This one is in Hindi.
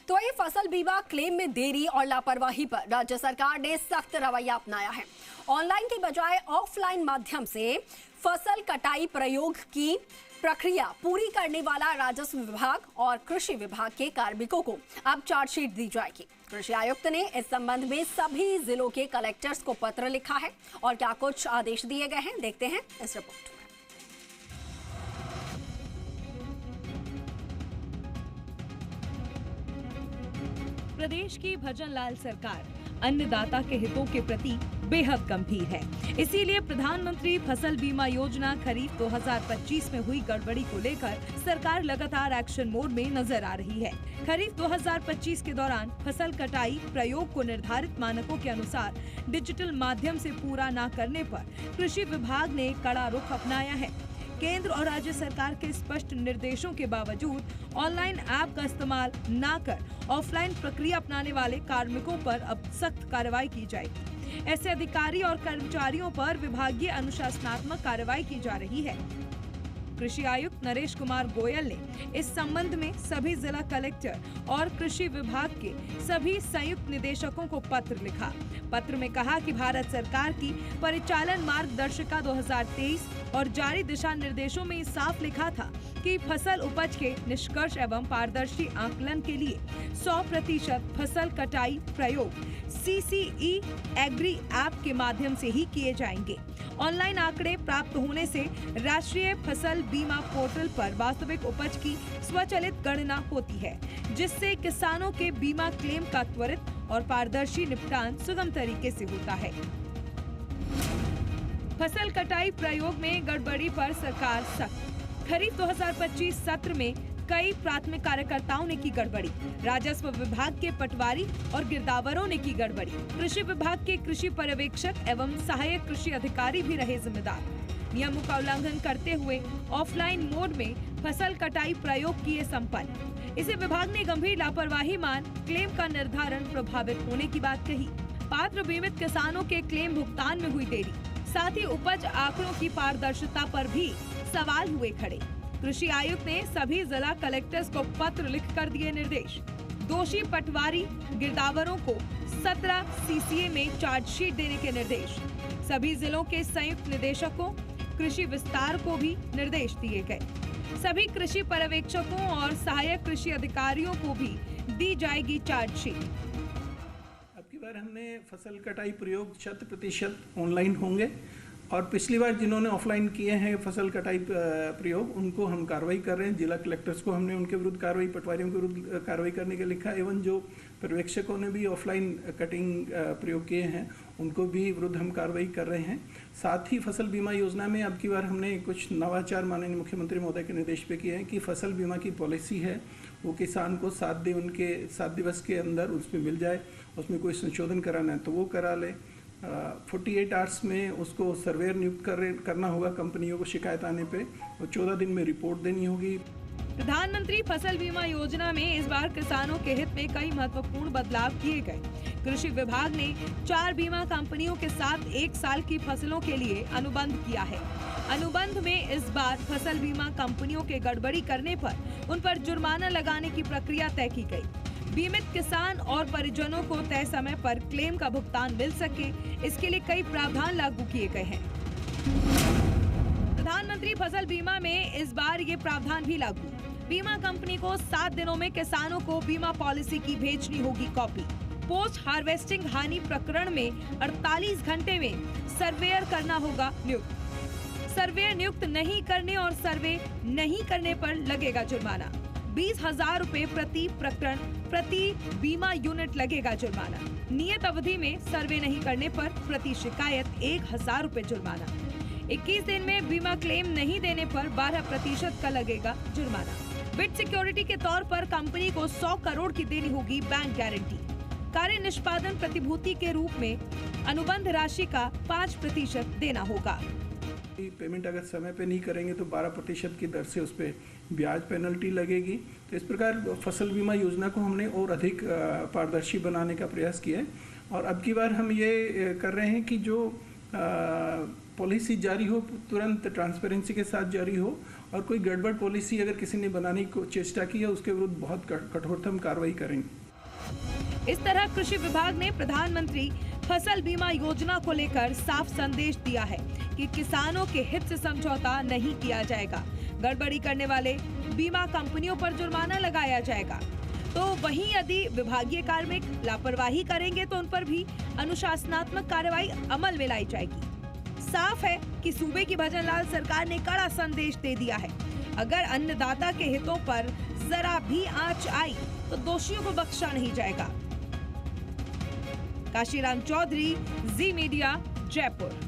तो ये फसल बीमा क्लेम में देरी और लापरवाही पर राज्य सरकार ने सख्त रवैया अपनाया है। ऑनलाइन की बजाय ऑफलाइन माध्यम से फसल कटाई प्रयोग की प्रक्रिया पूरी करने वाला राजस्व विभाग और कृषि विभाग के कार्मिकों को अब चार्जशीट दी जाएगी। कृषि आयुक्त ने इस संबंध में सभी जिलों के कलेक्टर्स को पत्र लिखा है और क्या कुछ आदेश दिए गए हैं, देखते हैं इस रिपोर्ट में। प्रदेश की भजन लाल सरकार अन्नदाता के हितों के प्रति बेहद गंभीर है। इसीलिए प्रधानमंत्री फसल बीमा योजना खरीफ 2025 में हुई गड़बड़ी को लेकर सरकार लगातार एक्शन मोड में नजर आ रही है। खरीफ 2025 के दौरान फसल कटाई प्रयोग को निर्धारित मानकों के अनुसार डिजिटल माध्यम से पूरा न करने पर कृषि विभाग ने कड़ा रुख अपनाया है। केंद्र और राज्य सरकार के स्पष्ट निर्देशों के बावजूद ऑनलाइन ऐप का इस्तेमाल न कर ऑफलाइन प्रक्रिया अपनाने वाले कार्मिकों पर अब सख्त कार्रवाई की जाएगी। ऐसे अधिकारी और कर्मचारियों पर विभागीय अनुशासनात्मक कार्रवाई की जा रही है। कृषि आयुक्त नरेश कुमार गोयल ने इस संबंध में सभी जिला कलेक्टर और कृषि विभाग के सभी संयुक्त निदेशकों को पत्र लिखा। पत्र में कहा कि भारत सरकार की परिचालन मार्गदर्शिका 2023 और जारी दिशा निर्देशों में साफ लिखा था कि फसल उपज के निष्कर्ष एवं पारदर्शी आकलन के लिए 100% फसल कटाई प्रयोग CCE एग्री ऐप के माध्यम से ही किए जाएंगे। ऑनलाइन आंकड़े प्राप्त होने से राष्ट्रीय फसल बीमा पोर्टल पर वास्तविक उपज की स्वचालित गणना होती है, जिससे किसानों के बीमा क्लेम का त्वरित और पारदर्शी निपटान सुगम तरीके से होता है। फसल कटाई प्रयोग में गड़बड़ी पर सरकार सख्त। खरीफ 2025 सत्र में कई प्राथमिक कार्यकर्ताओं ने की गड़बड़ी। राजस्व विभाग के पटवारी और गिरदावरों ने की गड़बड़ी। कृषि विभाग के कृषि पर्यवेक्षक एवं सहायक कृषि अधिकारी भी रहे जिम्मेदार। नियमों का उल्लंघन करते हुए ऑफलाइन मोड में फसल कटाई प्रयोग किए संपन्न। इसे विभाग ने गंभीर लापरवाही मान क्लेम का निर्धारण प्रभावित होने की बात कही। पात्र बीमित किसानों के क्लेम भुगतान में हुई देरी, साथ ही उपज आंकड़ों की पारदर्शिता पर भी सवाल हुए खड़े। कृषि आयुक्त ने सभी जिला कलेक्टर्स को पत्र लिखकर दिए निर्देश। दोषी पटवारी गिरदावरों को 17 CCA में चार्जशीट देने के निर्देश। सभी जिलों के संयुक्त निदेशकों, कृषि विस्तार को भी निर्देश दिए गए। सभी कृषि पर्यवेक्षकों और सहायक कृषि अधिकारियों को भी दी जाएगी चार्जशीट। अब की बार हमने फसल कटाई प्रयोग 100% ऑनलाइन होंगे और पिछली बार जिन्होंने ऑफलाइन किए हैं फसल कटाई प्रयोग उनको हम कार्रवाई कर रहे हैं। जिला कलेक्टर्स को हमने उनके विरुद्ध कार्रवाई, पटवारियों के विरुद्ध कार्रवाई करने के लिखा। एवं जो पर्यवेक्षकों ने भी ऑफलाइन कटिंग प्रयोग किए हैं उनको भी विरुद्ध हम कार्रवाई कर रहे हैं। साथ ही फसल बीमा योजना में अब की बार हमने कुछ नवाचार माननीय मुख्यमंत्री महोदय के निर्देश पे किए हैं कि फसल बीमा की पॉलिसी है वो किसान को 7 दिवस के अंदर उसमें मिल जाए। उसमें कोई संशोधन कराना है तो वो करा ले। 48 आवर्स में उसको सर्वेयर नियुक्त करना होगा कंपनियों को शिकायत आने पे और 14 दिन में रिपोर्ट देनी होगी। प्रधानमंत्री फसल बीमा योजना में इस बार किसानों के हित में कई महत्वपूर्ण बदलाव किए गए। कृषि विभाग ने 4 बीमा कंपनियों के साथ 1 साल की फसलों के लिए अनुबंध किया है। अनुबंध में इस बार फसल बीमा कंपनियों के गड़बड़ी करने पर उन पर जुर्माना लगाने की प्रक्रिया तय की गई। बीमित किसान और परिजनों को तय समय पर क्लेम का भुगतान मिल सके, इसके लिए कई प्रावधान लागू किए गए हैं। प्रधानमंत्री फसल बीमा में इस बार ये प्रावधान भी लागू। बीमा कंपनी को 7 दिनों में किसानों को बीमा पॉलिसी की भेजनी होगी कॉपी। पोस्ट हार्वेस्टिंग हानि प्रकरण में 48 घंटे में सर्वेयर करना होगा नियुक्त। सर्वेयर नियुक्त नहीं करने और सर्वे नहीं करने पर लगेगा जुर्माना। 20,000 रुपए प्रति प्रकरण प्रति बीमा यूनिट लगेगा जुर्माना। नियत अवधि में सर्वे नहीं करने पर प्रति शिकायत 1,000 रुपए जुर्माना। 21 दिन में बीमा क्लेम नहीं देने पर 12% का लगेगा जुर्माना। बिड सिक्योरिटी के तौर पर कंपनी को 100 करोड़ की देनी होगी बैंक गारंटी। कार्य निष्पादन प्रतिभूति के रूप में अनुबंध राशि का 5% देना होगा। पेमेंट अगर समय पे नहीं करेंगे तो 12% की दर से उस पर ब्याज पेनल्टी लगेगी। तो इस प्रकार फसल बीमा योजना को हमने और अधिक पारदर्शी बनाने का प्रयास किया है। और अब की बार हम ये कर रहे हैं कि जो पॉलिसी जारी हो तुरंत ट्रांसपेरेंसी के साथ जारी हो और कोई गड़बड़ पॉलिसी अगर किसी ने बनाने की चेष्टा की है उसके विरुद्ध बहुत कठोरतम कार्रवाई करेंगे। इस तरह कृषि विभाग ने प्रधानमंत्री फसल बीमा योजना को लेकर साफ संदेश दिया है कि किसानों के हित से समझौता नहीं किया जाएगा। गड़बड़ी करने वाले बीमा कंपनियों पर जुर्माना लगाया जाएगा। तो वहीं यदि विभागीय कार्मिक लापरवाही करेंगे तो उन पर भी अनुशासनात्मक कार्रवाई अमल में लाई जाएगी। साफ है कि सूबे की भजन लाल सरकार ने कड़ा संदेश दे दिया है। अगर अन्नदाता के हितों पर जरा भी आंच आई तो दोषियों को बख्शा नहीं जाएगा। काशीराम चौधरी, जी मीडिया, जयपुर।